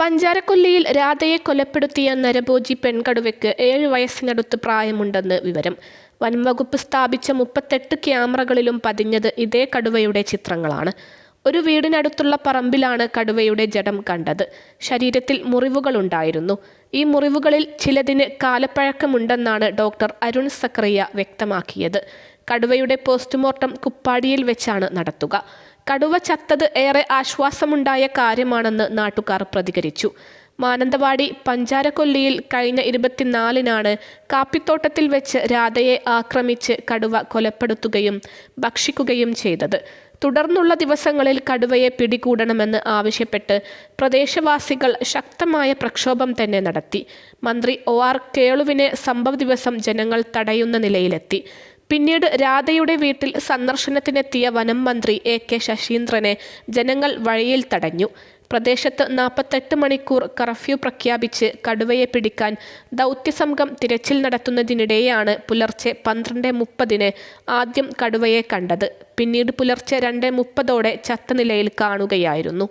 പഞ്ചാരക്കൊല്ലിയിൽ രാധയെ കൊലപ്പെടുത്തിയ നരഭോജി പെൺകടുവയ്ക്ക് 7 വയസ്സിനടുത്ത് പ്രായമുണ്ടെന്ന് വിവരം. വനംവകുപ്പ് സ്ഥാപിച്ച 38 ക്യാമറകളിലും പതിഞ്ഞത് ഇതേ കടുവയുടെ ചിത്രങ്ങളാണ്. ഒരു വീടിനടുത്തുള്ള പറമ്പിലാണ് കടുവയുടെ ജഡം കണ്ടത്. ശരീരത്തിൽ മുറിവുകളുണ്ടായിരുന്നു. ഈ മുറിവുകളിൽ ചിലതിന് കാലപ്പഴക്കമുണ്ടെന്നാണ് ഡോക്ടർ അരുൺ സക്കറിയ വ്യക്തമാക്കിയത്. കടുവയുടെ പോസ്റ്റ്മോർട്ടം കുപ്പാടിയിൽ വെച്ചാണ് നടത്തുക. കടുവ ചത്തത് ഏറെ ആശ്വാസമുണ്ടായ കാര്യമാണെന്ന് നാട്ടുകാർ പ്രതികരിച്ചു. മാനന്തവാടി പഞ്ചാരക്കൊല്ലിയിൽ കഴിഞ്ഞ 24-നാണ് കാപ്പിത്തോട്ടത്തിൽ വെച്ച് രാധയെ ആക്രമിച്ച് കടുവ കൊലപ്പെടുത്തുകയും ഭക്ഷിക്കുകയും ചെയ്തത്. തുടർന്നുള്ള ദിവസങ്ങളിൽ കടുവയെ പിടികൂടണമെന്ന് ആവശ്യപ്പെട്ട് പ്രദേശവാസികൾ ശക്തമായ പ്രക്ഷോഭം തന്നെ നടത്തി. മന്ത്രി OR കേളുവിനെ സംഭവ ദിവസം ജനങ്ങൾ തടയുന്ന നിലയിലെത്തി. പിന്നീട് രാധയുടെ വീട്ടിൽ സന്ദർശനത്തിനെത്തിയ വനം മന്ത്രി AK ശശീന്ദ്രനെ ജനങ്ങൾ വഴിയിൽ തടഞ്ഞു. പ്രദേശത്ത് 48 മണിക്കൂർ കർഫ്യൂ പ്രഖ്യാപിച്ച് കടുവയെ പിടിക്കാൻ ദൗത്യസംഘം തിരച്ചിൽ നടത്തുന്നതിനിടെയാണ് പുലർച്ചെ 12:30 ആദ്യം കടുവയെ കണ്ടത്. പിന്നീട് പുലർച്ചെ 2:30 ചത്ത നിലയിൽ കാണുകയായിരുന്നു.